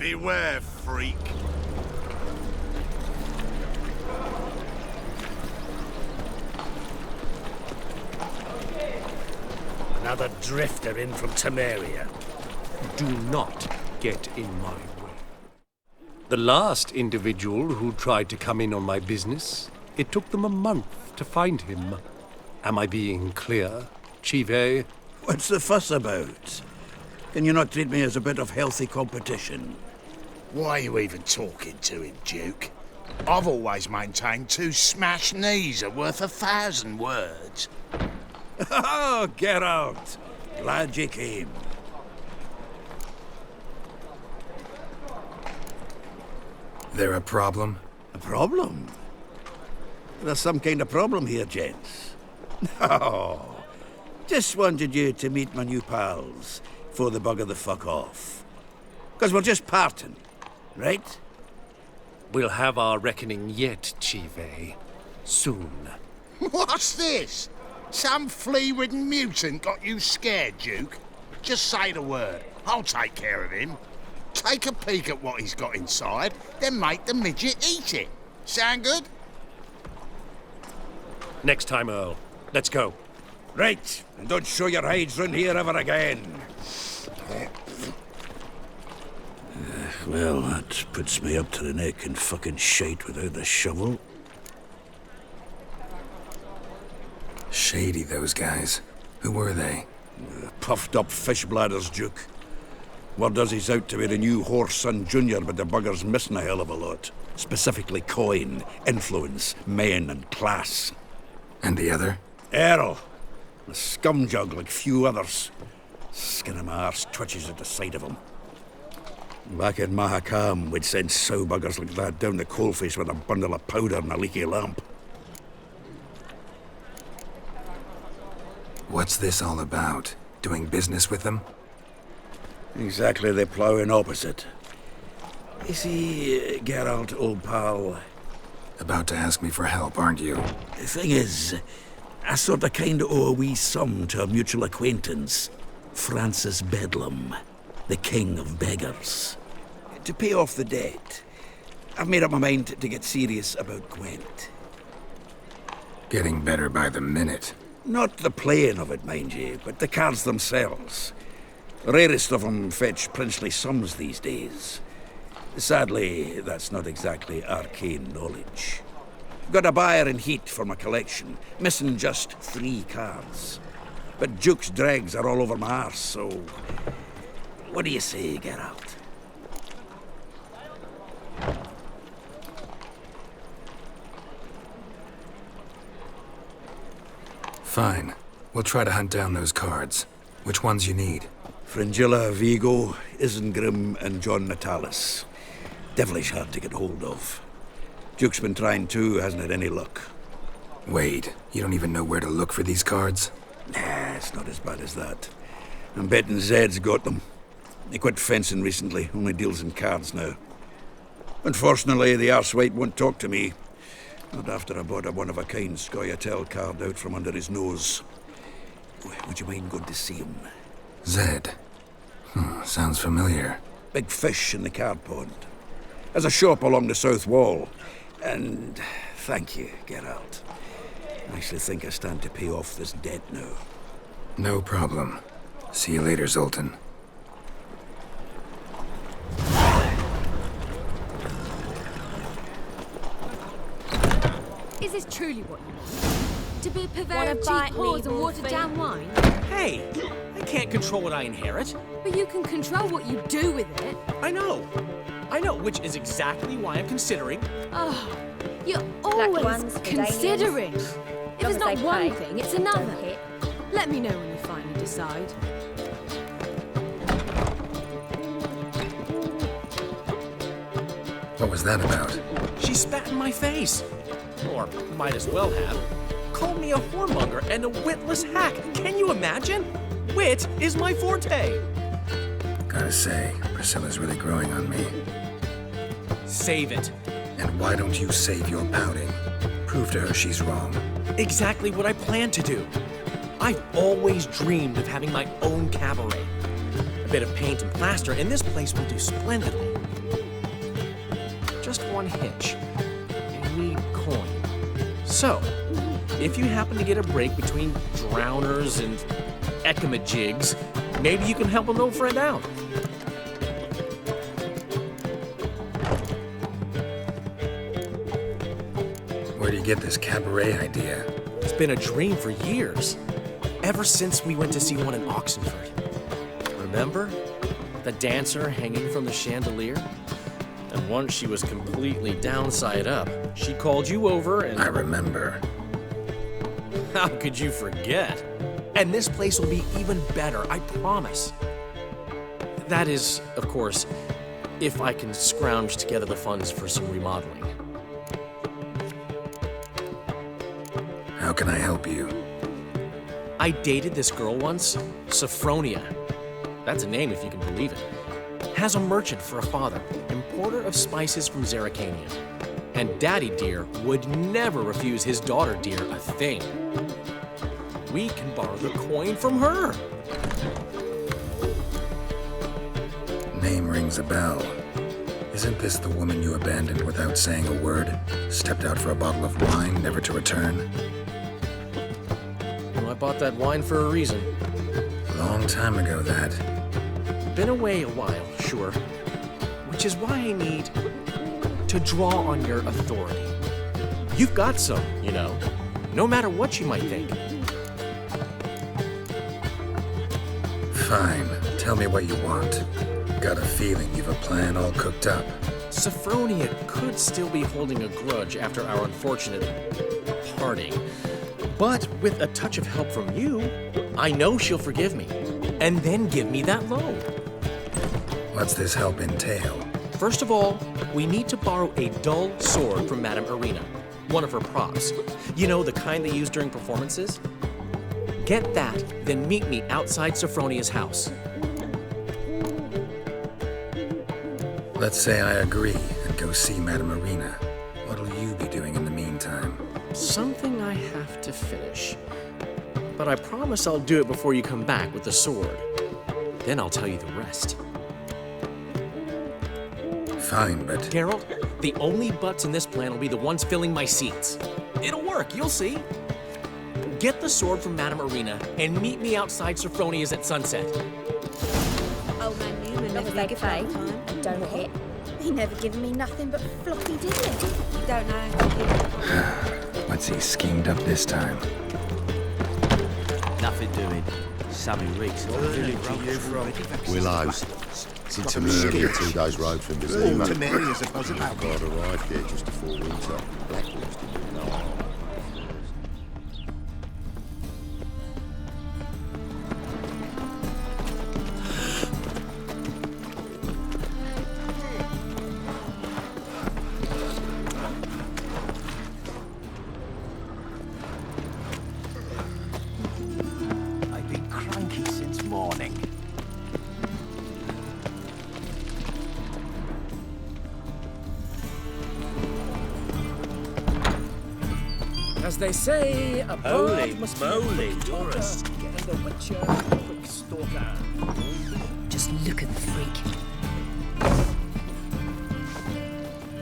Beware, freak. Another drifter in from Temeria. Do not get in my way. The last individual who tried to come in on my business, it took them a month to find him. Am I being clear, Chive? What's the fuss about? Can you not treat me as a bit of healthy competition? Why are you even talking to him, Duke? I've always maintained 2 smashed knees are worth 1,000 words. Oh, Geralt! Glad you came. There a problem? A problem? There's some kind of problem here, gents. No. Just wanted you to meet my new pals before they bugger the fuck off. 'Cause we're just parting, right? We'll have our reckoning yet, Chive. Soon. What's this? Some flea-ridden mutant got you scared, Duke? Just say the word. I'll take care of him. Take a peek at what he's got inside, then make the midget eat it. Sound good? Next time, Earl. Let's go. Right, and don't show your hides round here ever again. Well, that puts me up to the neck in fucking shite without the shovel. Shady, those guys. Who were they? Puffed up fish bladders, Duke. Word does he's out to be the new Whoreson Junior, but the bugger's missing a hell of a lot. Specifically coin, influence, men, and class. And the other? Earl. A scumjug like few others. Skin of my arse twitches at the sight of him. Back in Mahakam, we'd send sow buggers like that down the coalface with a bundle of powder and a leaky lamp. What's this all about? Doing business with them? Exactly the ploughing opposite. You see, Geralt, old pal... About to ask me for help, aren't you? The thing is, I sort of kinda owe a wee sum to a mutual acquaintance. Francis Bedlam, the king of beggars. To pay off the debt, I've made up my mind to get serious about Gwent. Getting better by the minute. Not the playing of it, mind you, but the cards themselves. The rarest of them fetch princely sums these days. Sadly, that's not exactly arcane knowledge. Got a buyer in heat for my collection, missing just 3 cards. But Duke's dregs are all over my arse, so... What do you say, Geralt? Fine. We'll try to hunt down those cards. Which ones you need? Fringilla, Vigo, Isengrim, and John Natalis. Devilish hard to get hold of. Duke's been trying too, hasn't had any luck. Wait, you don't even know where to look for these cards? Nah, it's not as bad as that. I'm betting Zed's got them. He quit fencing recently, only deals in cards now. Unfortunately, the arsewite won't talk to me. Not after I bought a one-of-a-kind Scoia'tael card out from under his nose. Would you mind going to see him? Zed. Sounds familiar. Big fish in the card pond. There's a shop along the south wall. And thank you, Geralt. I actually think I stand to pay off this debt now. No problem. See you later, Zoltan. Is this truly what you want? To be purveyor of cheap whores and watered-down wine? Hey, I can't control what I inherit. But you can control what you do with it. I know, which is exactly why I'm considering. Oh, you're always considering. If it's not one thing, it's another. Let me know when you finally decide. What was that about? She spat in my face. Or might as well have. Called me a whoremonger and a witless hack. Can you imagine? Wit is my forte. Gotta say, Priscilla's really growing on me. Save it. And why don't you save your pouting? Prove to her she's wrong. Exactly what I plan to do. I've always dreamed of having my own cabaret. I've bit of paint and plaster, and this place will do splendidly. Just one hitch. I need coin. So, if you happen to get a break between drowners and ecamajigs, maybe you can help an old friend out. Where do you get this cabaret idea? It's been a dream for years. Ever since we went to see one in Oxenford. Remember? The dancer hanging from the chandelier? And once she was completely downside up, she called you over and... I remember. How could you forget? And this place will be even better, I promise. That is, of course, if I can scrounge together the funds for some remodeling. How can I help you? I dated this girl once, Sophronia. That's a name if you can believe it. Has a merchant for a father, importer of spices from Zerrikania. And Daddy Dear would never refuse his daughter Dear a thing. We can borrow the coin from her. Name rings a bell. Isn't this the woman you abandoned without saying a word? Stepped out for a bottle of wine, never to return? Well, I bought that wine for a reason. Long time ago, that. Been away a while, sure. Which is why I need to draw on your authority. You've got some, you know, no matter what you might think. Fine. Tell me what you want. Got a feeling you've a plan all cooked up. Sophronia could still be holding a grudge after our unfortunate parting. But with a touch of help from you, I know she'll forgive me. And then give me that loan. What's this help entail? First of all, we need to borrow a dull sword from Madame Arena, one of her props. You know, the kind they use during performances? Get that, then meet me outside Sophronia's house. Let's say I agree and go see Madame Arena. What'll you be doing in the meantime? Something I have to finish. But I promise I'll do it before you come back with the sword. Then I'll tell you the rest. Fine, but... Geralt, the only butts in this plan will be the ones filling my seats. It'll work, you'll see. Get the sword from Madame Arena and meet me outside Sophronia's at sunset. Old man Newman never beg a favour and don't hit. He never given me nothing but floppy, did he? Don't know. What's he schemed up this time? Nothing doing. Sammy Riggs. Willows. It's in Temeria, 2 days' road from Bizima. Temeria's a buzz about. God arrived here just before winter. Blacklisted. I've been cranky since morning. As they say, a Holy bird must moly, be a quick you're a talker, scat. and the witcher a quick stalker. Just look at the freak.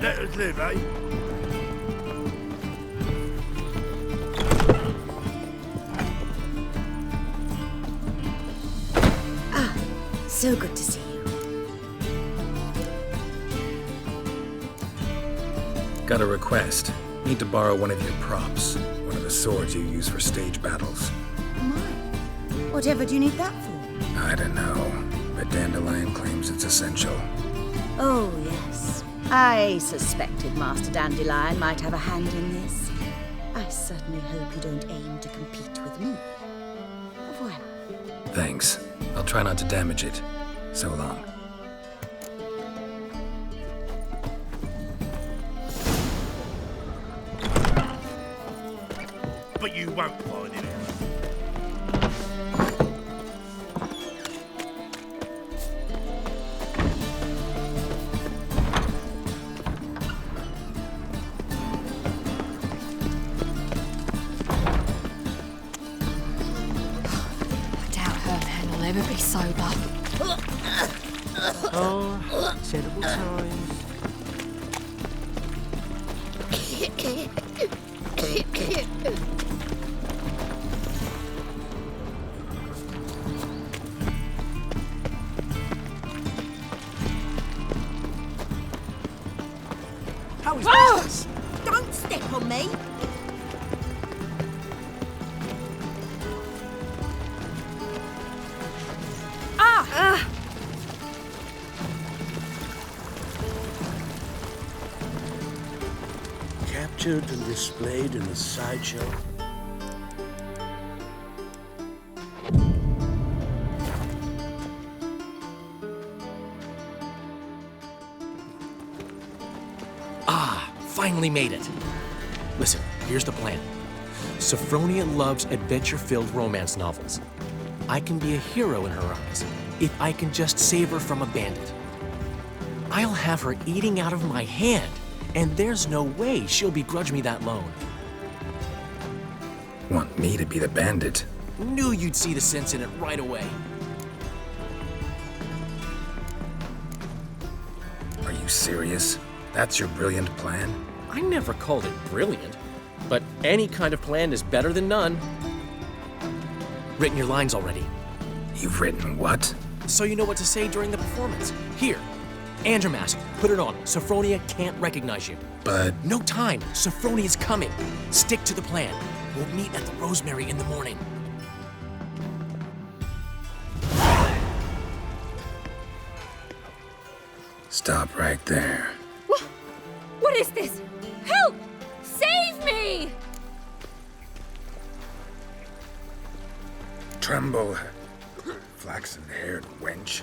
Let us live, eh? So good to see you. Got a request. Need to borrow one of your props. One of the swords you use for stage battles. My. Whatever do you need that for? I don't know, but Dandelion claims it's essential. Oh, yes. I suspected Master Dandelion might have a hand in this. I certainly hope you don't aim to compete with me. Voilà. Thanks. I'll try not to damage it. So long. But you won't find it out. I doubt her man will ever be sober. Oh, terrible times. How is this? Don't step on me! Captured and displayed in the sideshow. Finally made it. Listen, here's the plan. Sophronia loves adventure-filled romance novels. I can be a hero in her eyes if I can just save her from a bandit. I'll have her eating out of my hand, and there's no way she'll begrudge me that loan. Want me to be the bandit? Knew you'd see the sense in it right away. Are you serious? That's your brilliant plan? I never called it brilliant, but any kind of plan is better than none. Written your lines already. You've written what? So you know what to say during the performance. Here, and your mask. Put it on. Sophronia can't recognize you. But... No time. Sophronia's coming. Stick to the plan. We'll meet at the Rosemary in the morning. Stop right there. What is this? Help! Save me! Tremble, flaxen-haired wench.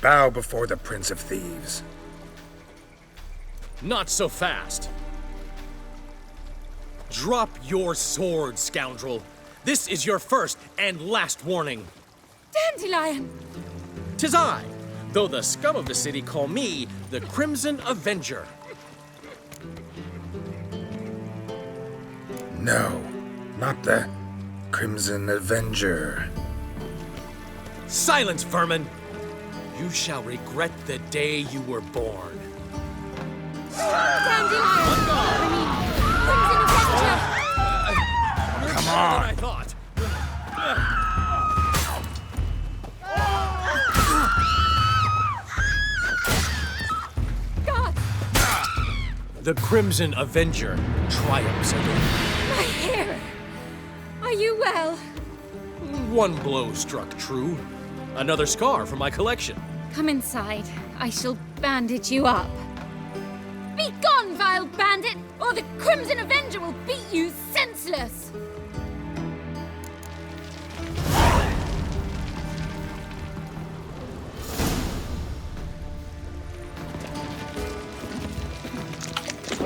Bow before the Prince of Thieves. Not so fast. Drop your sword, scoundrel. This is your first and last warning. Dandelion! 'Tis I, though the scum of the city call me the Crimson Avenger. No, not the Crimson Avenger. Silence, vermin! You shall regret the day you were born. Dandelion! Crimson Avenger! Come Than I on! thought. God! The Crimson Avenger triumphs again. My hair! Are you well? One blow struck true. Another scar from my collection. Come inside. I shall bandage you up. Be gone, vile bandit, or the Crimson Avenger will beat you senseless!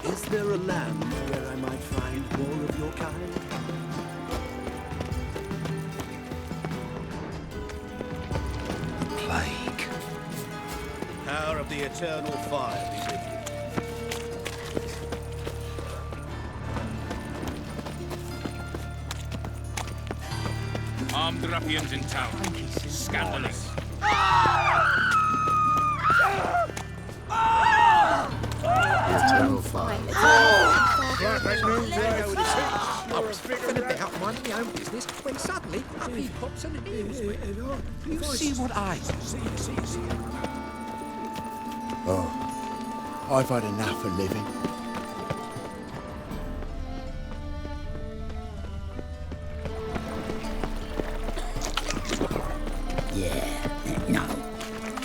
Is there a land where I might find more of your kind? Plague. Power of the eternal fire be with you. Armed ruffians in town. Scandalous. Eternal fire. I was flipping about minding my own business when suddenly up he pops and heals me. You see what I see. Oh, I've had enough of living. Yeah, no.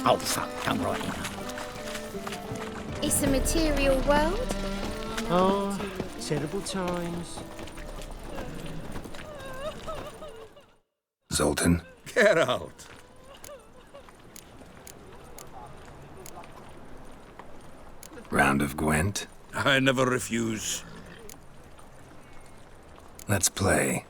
Oh, fuck, don't write it. It's a material world. Oh, terrible times. Zoltan, Get out. round of Gwent. I never refuse. Let's play.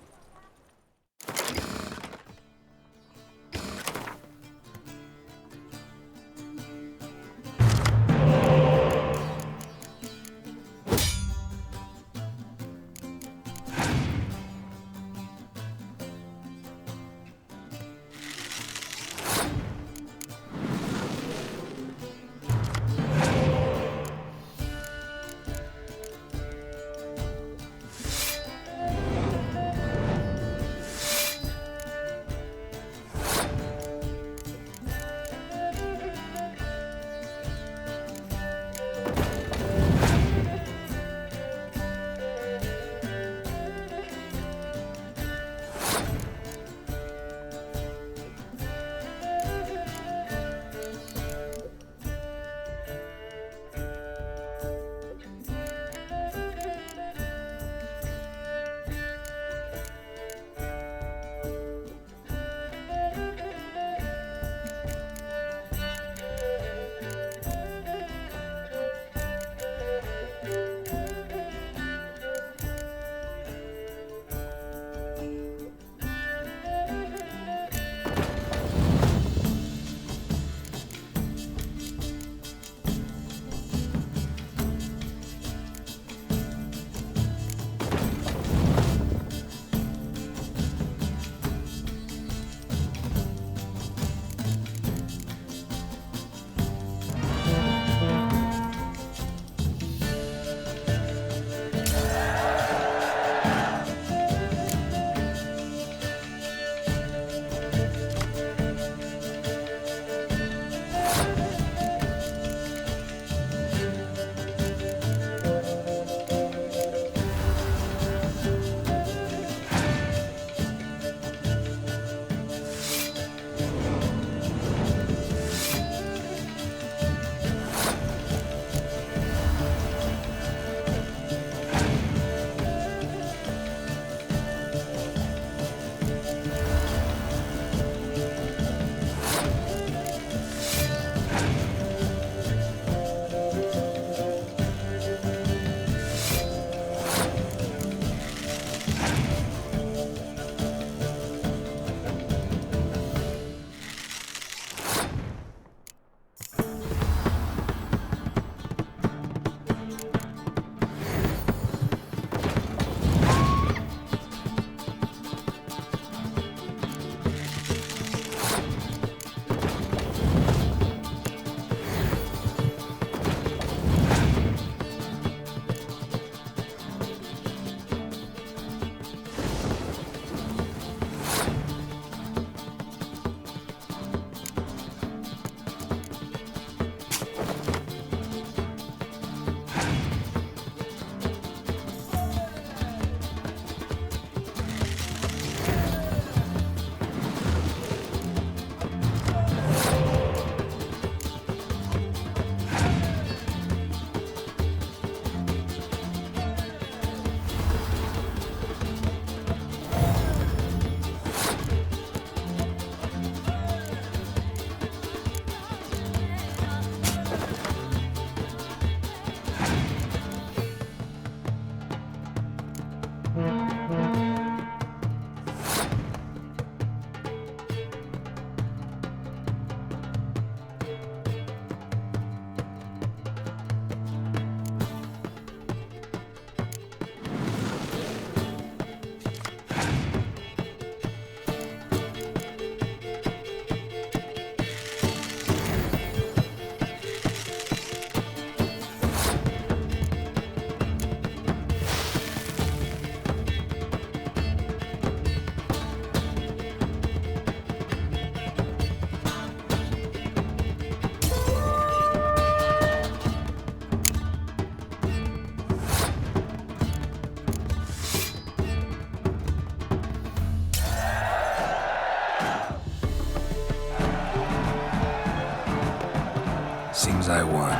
Seems I won.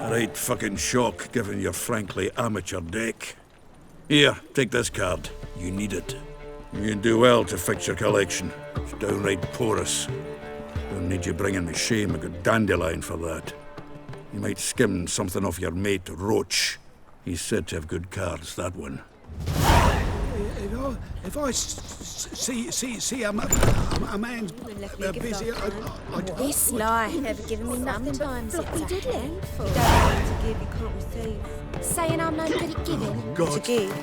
Right fucking shock, given your frankly amateur deck. Here, take this card. You need it. You do well to fix your collection. It's downright porous. Don't need you bringing me shame. A good dandelion for that. You might skim something off your mate, Roach. He's said to have good cards, that one. If I see a man's busy, Be sly. Never given me nothing Sometimes but floppy it's a diddly. handful. You don't like to give, you can't receive. Saying I'm no good at giving. God. To give.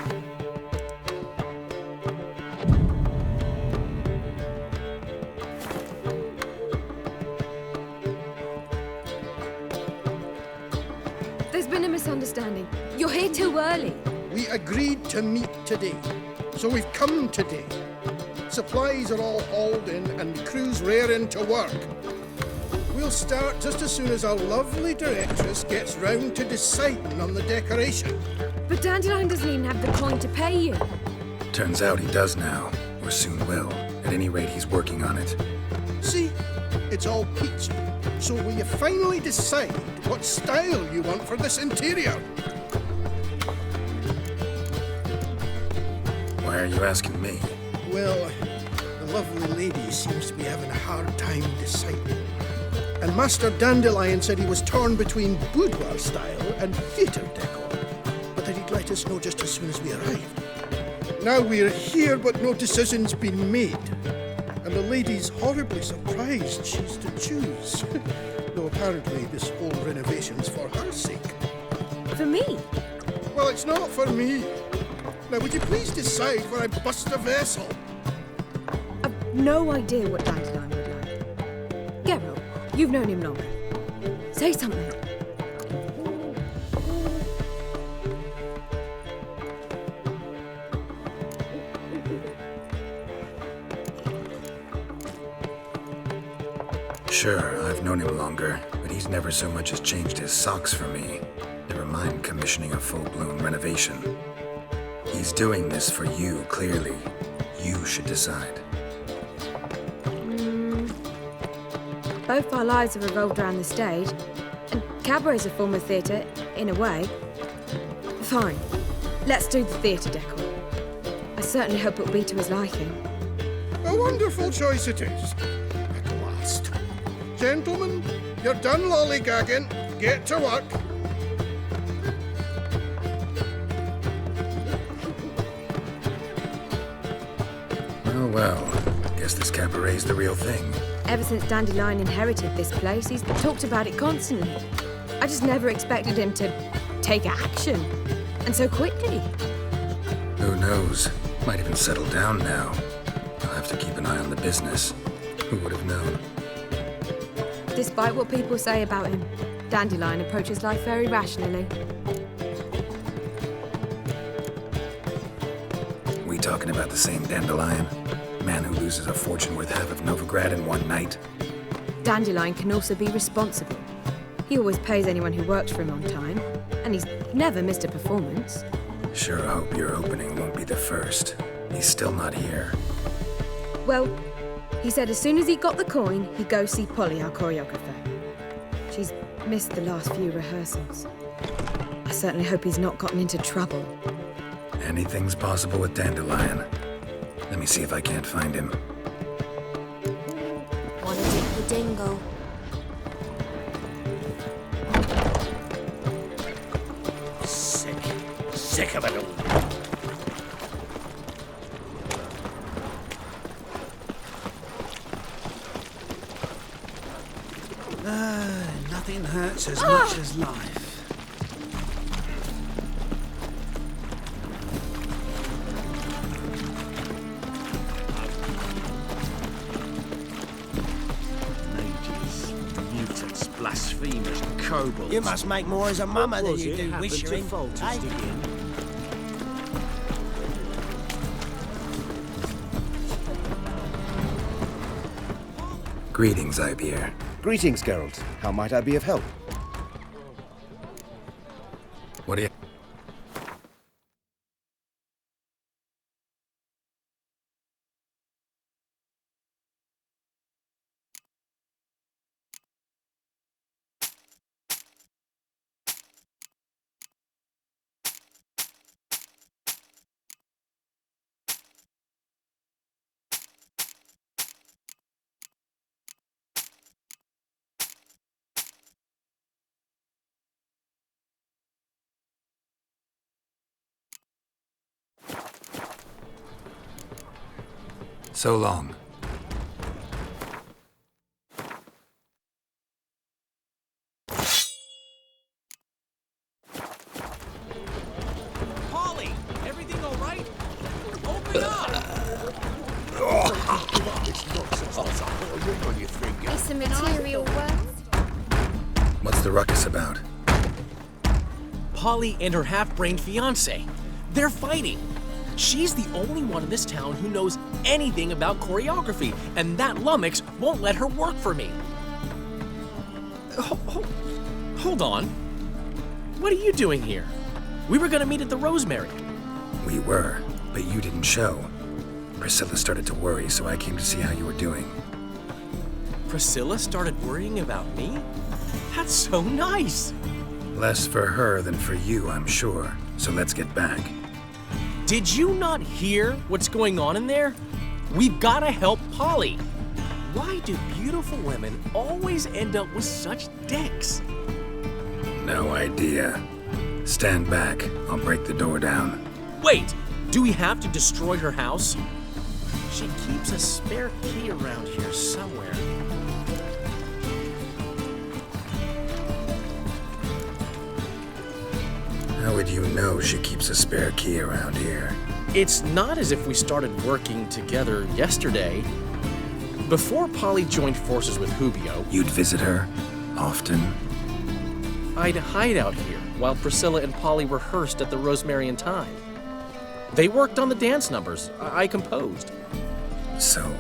There's been a misunderstanding. You're here too early. We agreed to meet today, so we've come today. Supplies are all hauled in and the crew's raring to work. We'll start just as soon as our lovely directress gets round to deciding on the decoration. But Dandelion doesn't even have the coin to pay you. Turns out he does now, or soon will. At any rate, he's working on it. See, it's all peachy. So will you finally decide what style you want for this interior? Why are you asking me? Well, the lovely lady seems to be having a hard time deciding. And Master Dandelion said he was torn between boudoir style and theatre decor, but that he'd let us know just as soon as we arrived. Now we're here, but no decision's been made. And the lady's horribly surprised she's to choose. Though apparently this whole renovation's for her sake. For me? Well, it's not for me. Now, would you please decide where I bust a vessel? I've no idea what Dandelion would like. Geralt, you've known him longer. Say something. Sure, I've known him longer, but he's never so much as changed his socks for me. Never mind commissioning a full-blown renovation. He's doing this for you, clearly. You should decide. Both our lives have revolved around the stage, and Cabaret's a form of theatre, in a way. Fine. Let's do the theatre decor. I certainly hope it'll be to his liking. A wonderful choice it is. At last. Gentlemen, you're done lollygagging. Get to work. Oh well, guess this cabaret's the real thing. Ever since Dandelion inherited this place, he's talked about it constantly. I just never expected him to take action. And so quickly. Who knows? Might even settle down now. I'll have to keep an eye on the business. Who would have known? Despite what people say about him, Dandelion approaches life very rationally. We talking about the same Dandelion? Man who loses a fortune worth half of Novigrad in one night? Dandelion can also be responsible. He always pays anyone who works for him on time, and he's never missed a performance. Sure hope your opening won't be the first. He's still not here. Well, he said as soon as he got the coin, he'd go see Polly, our choreographer. She's missed the last few rehearsals. I certainly hope he's not gotten into trouble. Anything's possible with Dandelion. Let me see if I can't find him. Wanna dip the dingle? Sick of it all. Nothing hurts as much as life. Mages, mutants, blasphemers, kobolds. You must make more as a mummer than you do Happened to wishing. fault us eh? again. Greetings, Ibeer. Greetings, Geralt. How might I be of help? What do you... So long. Polly, everything all right? Open up! It's a material worth. What's the ruckus about? Polly and her half-brained fiancé. They're fighting. She's the only one in this town who knows anything about choreography, and that lummox won't let her work for me. Hold on. What are you doing here? We were gonna meet at the Rosemary. We were, but you didn't show. Priscilla started to worry, so I came to see how you were doing. Priscilla started worrying about me? That's so nice. Less for her than for you, I'm sure. So let's get back. Did you not hear what's going on in there? We've gotta help Polly. Why do beautiful women always end up with such dicks? No idea. Stand back. I'll break the door down. Wait! Do we have to destroy her house? She keeps a spare key around here somewhere. How would you know she keeps a spare key around here? It's not as if we started working together yesterday. Before Polly joined forces with Hubio, You'd visit her? Often? I'd hide out here while Priscilla and Polly rehearsed at the Rosemary and Thyme. They worked on the dance numbers I composed. So,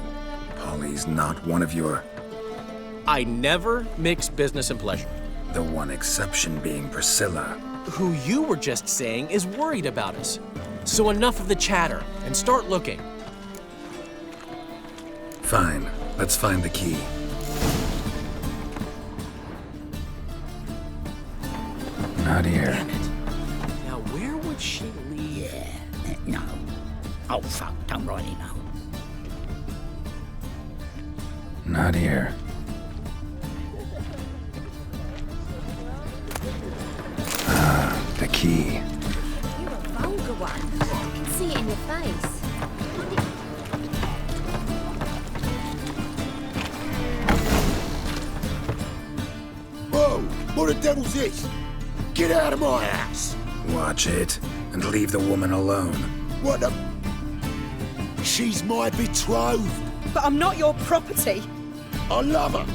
Polly's not one of your... I never mix business and pleasure. The one exception being Priscilla. Who you were just saying is worried about us. So enough of the chatter and start looking. Fine. Let's find the key. Not here. Now where would she leave? Yeah, no. Oh, fuck, don't really know. Not here. The key. You're a vulgar one. I can see it in your face. Whoa! What the devil's this? Get out of my house! Watch it, and leave the woman alone. What the... She's my betrothed. But I'm not your property. I love her.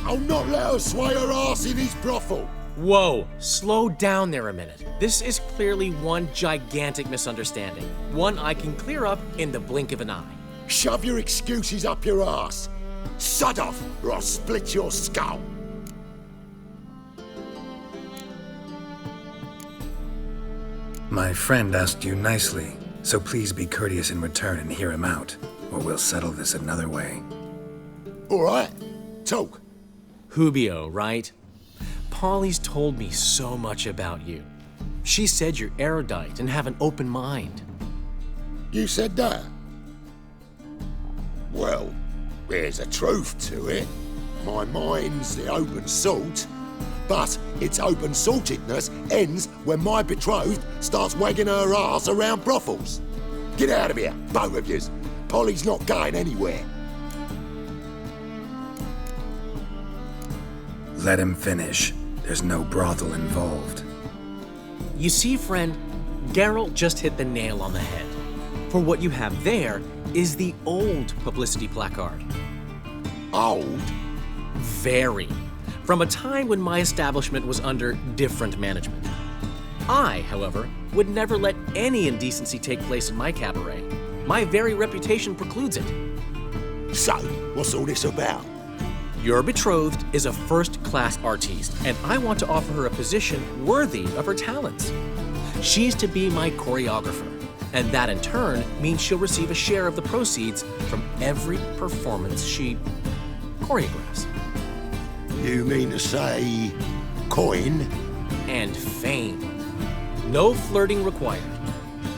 I'll not let her sway her ass in his brothel. Whoa, slow down there a minute. This is clearly one gigantic misunderstanding. One I can clear up in the blink of an eye. Shove your excuses up your ass. Sod off, or I'll split your skull. My friend asked you nicely, so please be courteous in return and hear him out, or we'll settle this another way. All right, talk. Hubio, right? Polly's told me so much about you. She said you're erudite and have an open mind. You said that? Well, there's a truth to it. My mind's the open salt, but its open saltedness ends when my betrothed starts wagging her ass around brothels. Get out of here, both of yous. Polly's not going anywhere. Let him finish. There's no brothel involved. You see, friend, Geralt just hit the nail on the head. For what you have there is the old publicity placard. Old? Very. From a time when my establishment was under different management. I, however, would never let any indecency take place in my cabaret. My very reputation precludes it. So, what's all this about? Your betrothed is a first-class artiste, and I want to offer her a position worthy of her talents. She's to be my choreographer, and that in turn means she'll receive a share of the proceeds from every performance she choreographs. You mean to say coin? And fame. No flirting required.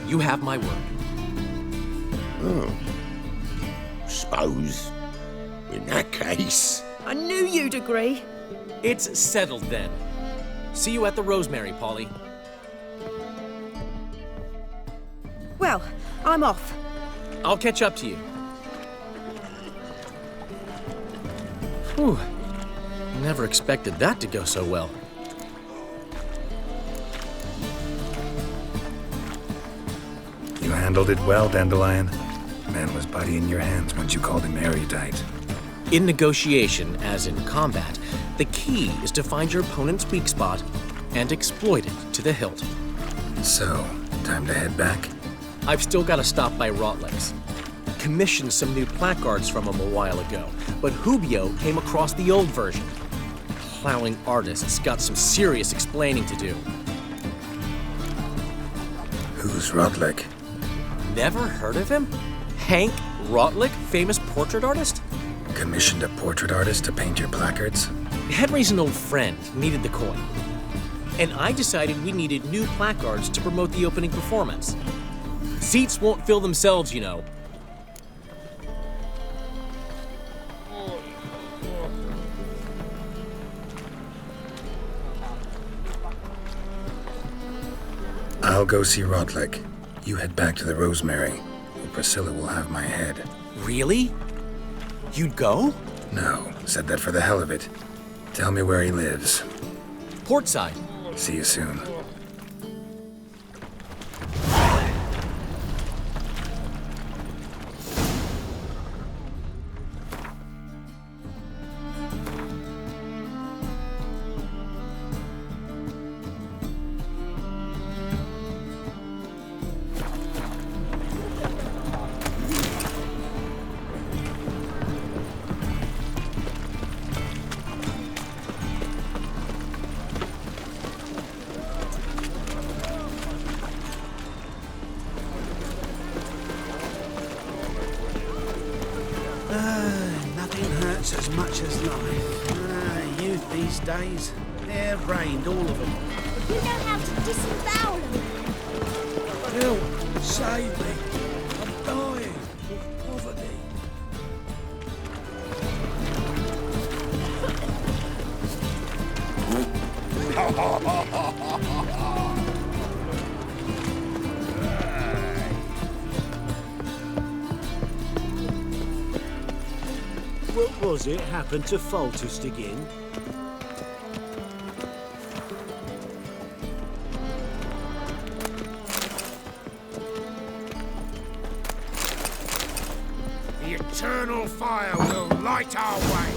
You have my word. Oh. Suppose, in that case... I knew you'd agree. It's settled then. See you at the Rosemary, Polly. Well, I'm off. I'll catch up to you. Whew. Never expected that to go so well. You handled it well, Dandelion. Man was buddy in your hands once you called him erudite. In negotiation, as in combat, the key is to find your opponent's weak spot and exploit it to the hilt. So, time to head back? I've still got to stop by Rotlick's. Commissioned some new placards from him a while ago, but Hubio came across the old version. Plowing artist's got some serious explaining to do. Who's Rotlick? Never heard of him? Hank Rotlick, famous portrait artist? Commissioned a portrait artist to paint your placards? Henry's an old friend, needed the coin. And I decided we needed new placards to promote the opening performance. Seats won't fill themselves, you know. I'll go see Rotlick. You head back to the Rosemary, or Priscilla will have my head. Really? You'd go? No, said that for the hell of it. Tell me where he lives. Portside. See you soon. Nothing hurts as much as life. Youth these days, they're brained, all of them. You know how to disembowel them. Help! Save me! I'm dying of poverty. What was it happened to Foltest again? The eternal fire will light our way.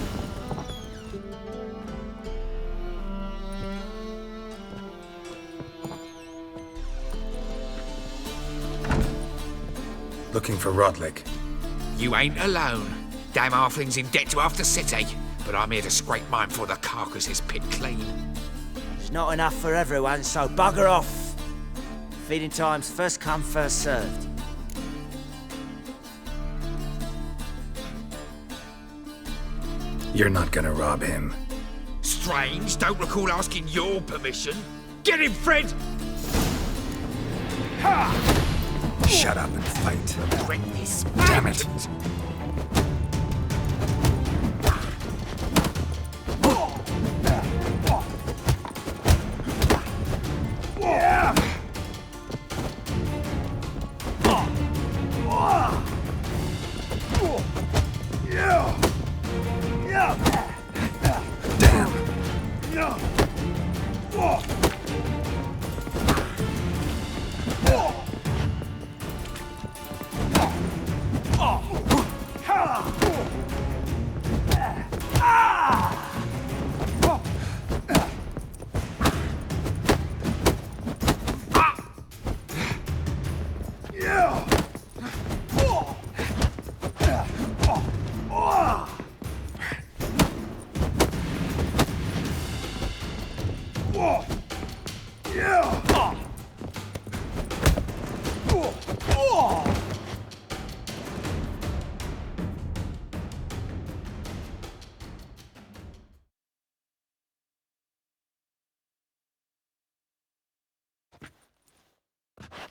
Looking for Rotlick. You ain't alone. Damn halfling's in debt to half the city, but I'm here to scrape mine before the carcass is pit clean. There's not enough for everyone, so bugger off. Feeding time's first come, first served. You're not gonna rob him. Strange, don't recall asking your permission. Get him, Fred! Ha! Shut up and fight. Dread this. Damn it!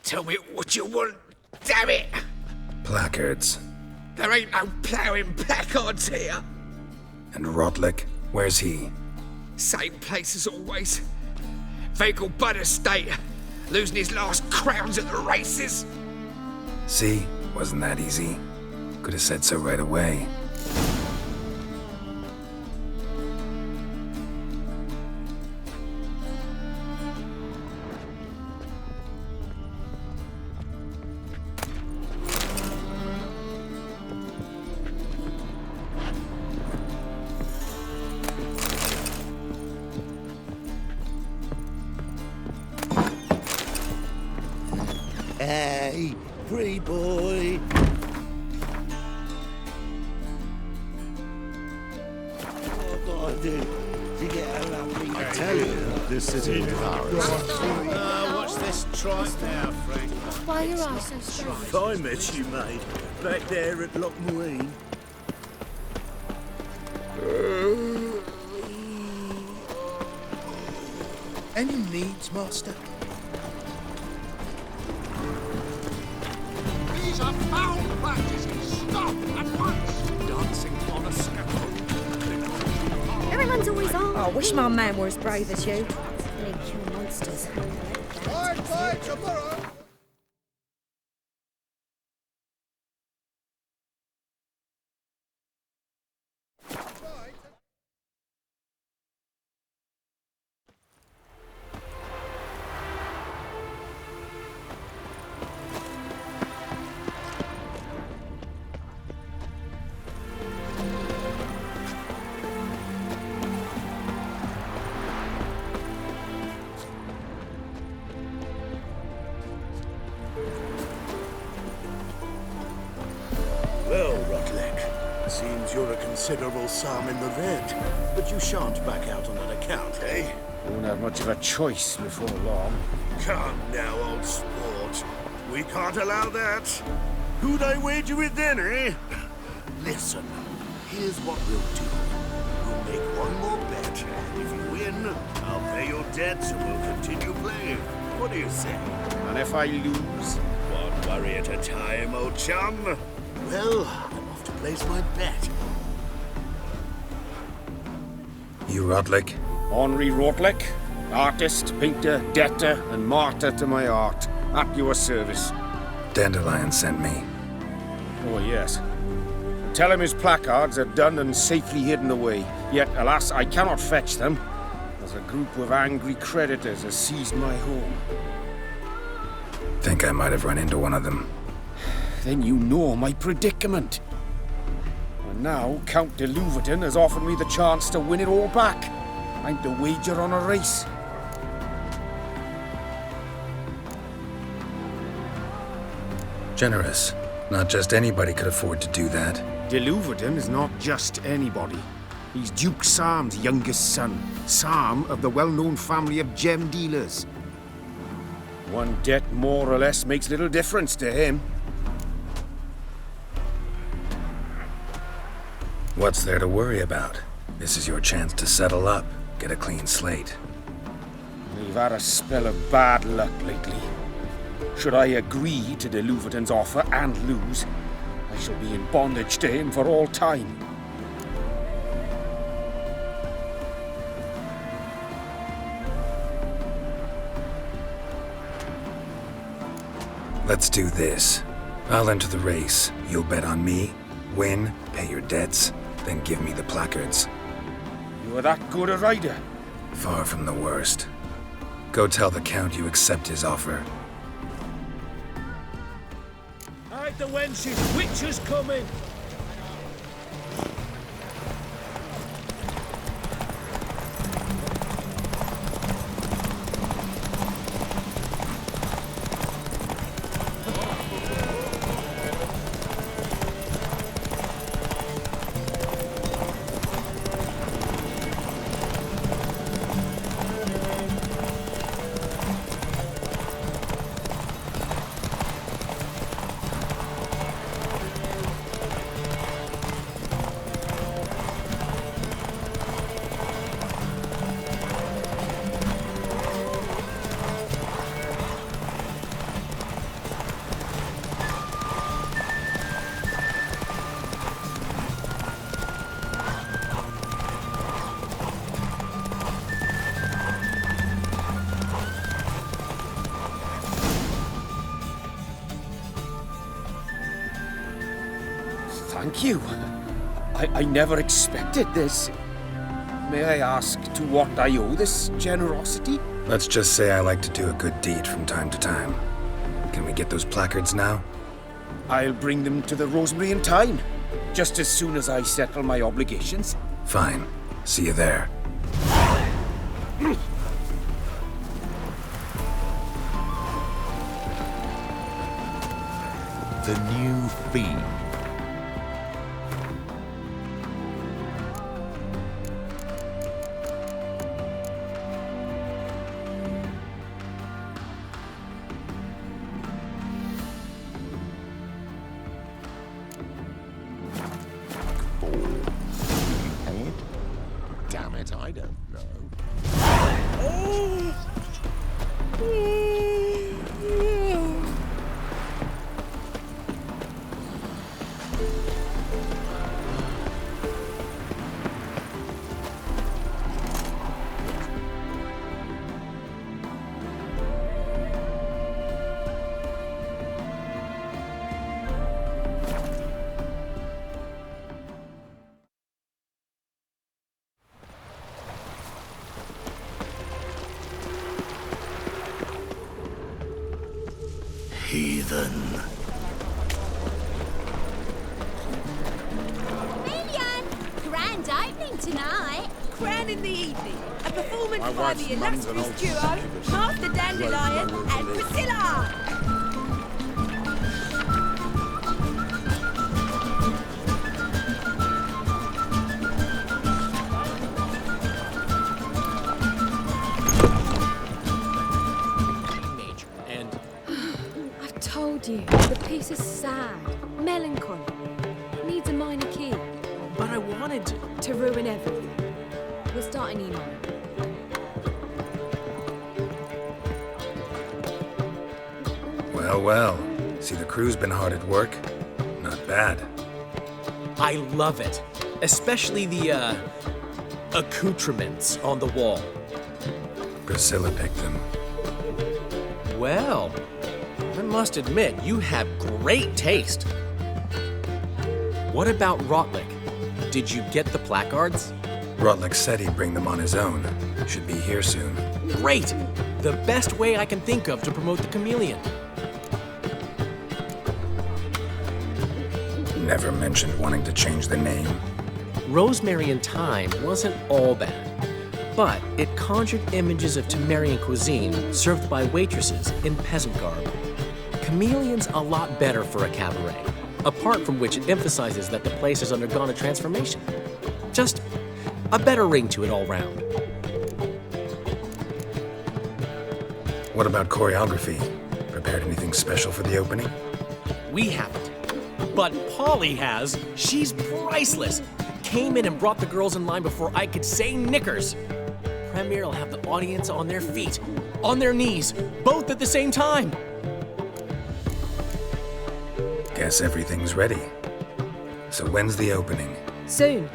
Tell me what you want, damn it! Placards. There ain't no ploughing placards here. And Rotlick? Where's he? Same place as always. Vehicle Bud Estate. Losing his last crowns at the races. See? Wasn't that easy? Could have said so right away. Hey, free boy. What do I do to get a lovely... I tell you, this city is ours. What's this tripe now, Frank? Why are your eyes so strange? If I met you, mate, back there at Loch Marine. Any needs, Master? These are foul practices. Stop at once. Dancing on a scaffold. Everyone's always on. I wish my man were as brave as you. They kill monsters. Bye, tomorrow. Well, Rutlick, seems you're a considerable sum in the red, but you shan't back out on that account, eh? Won't have much of a choice before long. Come now, old sport. We can't allow that. Who'd I wager with then, eh? Listen, here's what we'll do. We'll make one more bet, and if you win, I'll pay your debts and we'll continue playing. What do you say? And if I lose? One worry at a time, old chum. Well, I'm off to place my bet. You Rodlick? Henri Rotlick, artist, painter, debtor, and martyr to my art. At your service. Dandelion sent me. Oh, yes. Tell him his placards are done and safely hidden away. Yet, alas, I cannot fetch them, as a group of angry creditors has seized my home. Think I might have run into one of them. Then you know my predicament. And now Count de Louverton has offered me the chance to win it all back. I'm to wager on a race. Generous. Not just anybody could afford to do that. De Louverton is not just anybody. He's Duke Sam's youngest son. Sam of the well-known family of gem dealers. One debt more or less makes little difference to him. What's there to worry about? This is your chance to settle up, get a clean slate. We've had a spell of bad luck lately. Should I agree to de Louverton's offer and lose, I shall be in bondage to him for all time. Let's do this. I'll enter the race. You'll bet on me, win, pay your debts, then give me the placards. You are that good a rider? Far from the worst. Go tell the Count you accept his offer. Hide the wenches, witches coming! Thank you. I never expected this. May I ask to what I owe this generosity? Let's just say I like to do a good deed from time to time. Can we get those placards now? I'll bring them to the Rosemary in time, just as soon as I settle my obligations. Fine. See you there. the new fiend. Damn it, I don't know. Heathen. Million! Grand opening tonight. Crown in the evening. A performance My by wife's the mum's an illustrious old duo, succubus. Master Dandelion and Priscilla. Major, and I've told you, the piece is sad, melancholy, needs a minor key. but I wanted to ruin everything. We'll start in E minor. Well, well. See, the crew's been hard at work. Not bad. I love it. Especially the, accoutrements on the wall. Priscilla picked them. Well, I must admit, you have great taste. What about Rotlick? Did you get the placards? Rotlick said he'd bring them on his own. Should be here soon. Great! The best way I can think of to promote the chameleon. Never mentioned wanting to change the name. Rosemary and Thyme wasn't all bad, but it conjured images of Temerian cuisine served by waitresses in peasant garb. Chameleon's a lot better for a cabaret, apart from which it emphasizes that the place has undergone a transformation. Just a better ring to it all round. What about choreography? Prepared anything special for the opening? We haven't. But Polly has. She's priceless. Came in and brought the girls in line before I could say knickers. Premiere will have the audience on their feet, on their knees, both at the same time. Guess everything's ready. So when's the opening? Soon.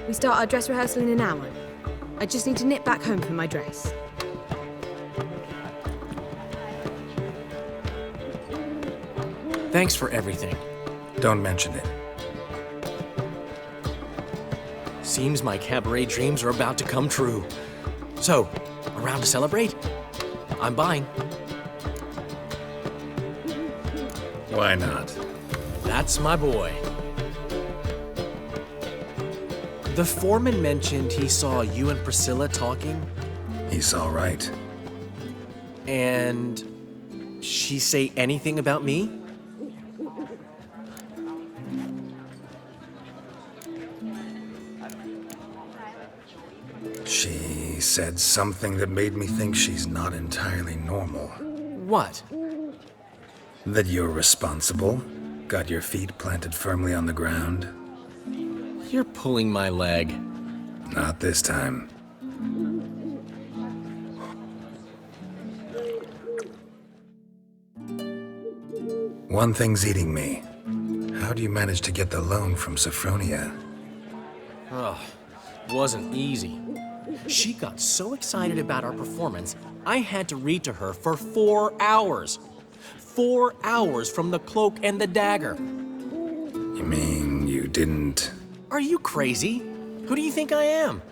We start our dress rehearsal in an hour. I just need to nip back home for my dress. Thanks for everything. Don't mention it. Seems my cabaret dreams are about to come true. So, around to celebrate? I'm buying. Why not? That's my boy. The foreman mentioned he saw you and Priscilla talking. He saw right. And she say anything about me? She said something that made me think she's not entirely normal. What? That you're responsible, got your feet planted firmly on the ground. You're pulling my leg. Not this time. One thing's eating me. How do you manage to get the loan from Sophronia? Oh, wasn't easy. She got so excited about our performance, I had to read to her for 4 hours. 4 hours from the Cloak and the Dagger. You mean you didn't... Are you crazy? Who do you think I am?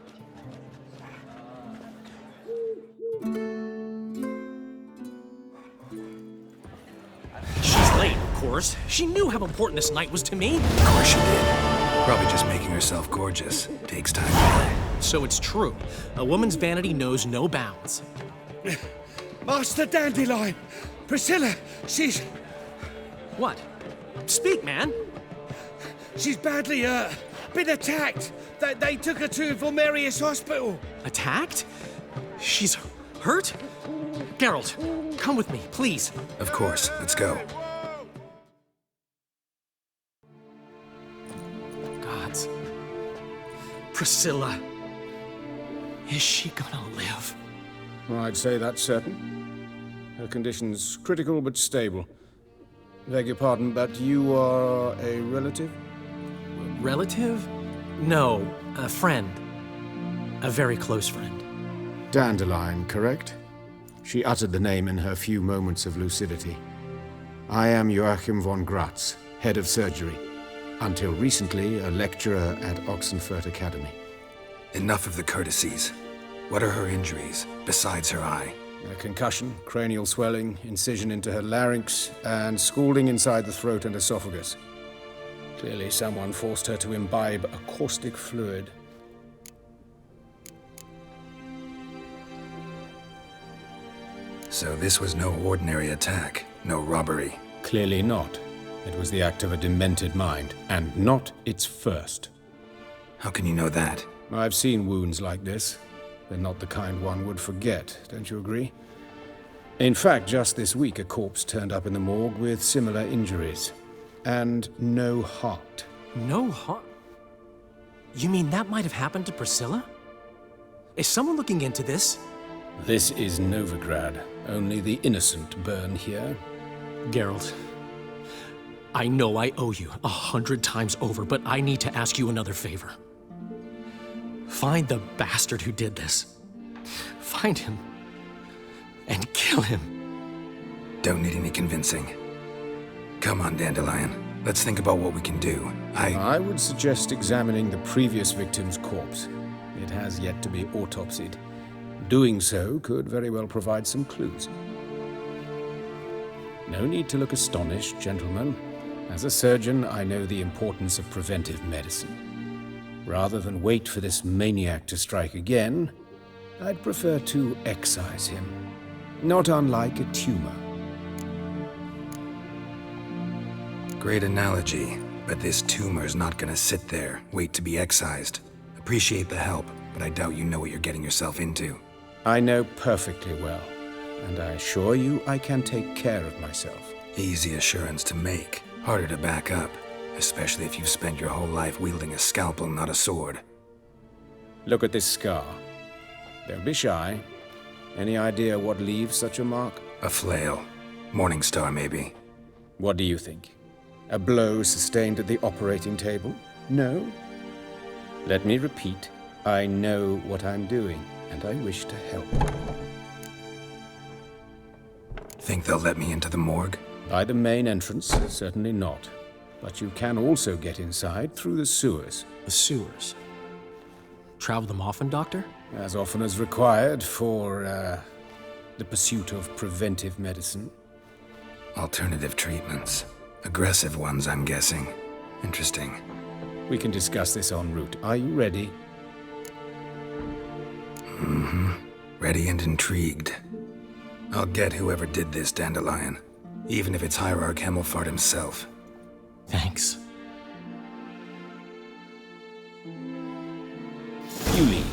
She's late, of course. She knew how important this night was to me. Of course she did. Probably just making herself gorgeous. Takes time. So it's true. A woman's vanity knows no bounds. Master Dandelion! Priscilla, she's... What? Speak, man. She's badly hurt. Been attacked. They took her to Vulmerius Hospital. Attacked? She's hurt? Geralt, come with me, please. Of course, let's go. Gods. Priscilla. Is she gonna live? I'd say that's certain. Her condition's critical but stable. Beg your pardon, but you are a relative? Relative? No, a friend. A very close friend. Dandelion, correct? She uttered the name in her few moments of lucidity. I am Joachim von Gratz, head of surgery. Until recently, a lecturer at Oxenfurt Academy. Enough of the courtesies. What are her injuries, besides her eye? A concussion, cranial swelling, incision into her larynx, and scalding inside the throat and esophagus. Clearly someone forced her to imbibe a caustic fluid. So this was no ordinary attack, no robbery. Clearly not. It was the act of a demented mind, and not its first. How can you know that? I've seen wounds like this. They're not the kind one would forget, don't you agree? In fact, just this week, a corpse turned up in the morgue with similar injuries. And no heart. No heart? You mean that might have happened to Priscilla? Is someone looking into this? This is Novigrad. Only the innocent burn here. Geralt, I know I owe you 100 times over, but I need to ask you another favor. Find the bastard who did this. Find him. And kill him. Don't need any convincing. Come on, Dandelion. Let's think about what we can do. I would suggest examining the previous victim's corpse. It has yet to be autopsied. Doing so could very well provide some clues. No need to look astonished, gentlemen. As a surgeon, I know the importance of preventive medicine. Rather than wait for this maniac to strike again, I'd prefer to excise him. Not unlike a tumor. Great analogy, but this tumor's not gonna sit there, wait to be excised. Appreciate the help, but I doubt you know what you're getting yourself into. I know perfectly well, and I assure you I can take care of myself. Easy assurance to make, harder to back up, especially if you've spent your whole life wielding a scalpel, not a sword. Look at this scar. Don't be shy. Any idea what leaves such a mark? A flail. Morningstar, maybe. What do you think? A blow sustained at the operating table? No? Let me repeat. I know what I'm doing, and I wish to help. Think they'll let me into the morgue? By the main entrance, certainly not. But you can also get inside through the sewers. The sewers? Travel them often, Doctor? As often as required for, the pursuit of preventive medicine. Alternative treatments. Aggressive ones, I'm guessing. Interesting. We can discuss this en route. Are you ready? Mm-hmm. Ready and intrigued. I'll get whoever did this, Dandelion. Even if it's Hierarch Hemmelfart himself. Thanks. You lead.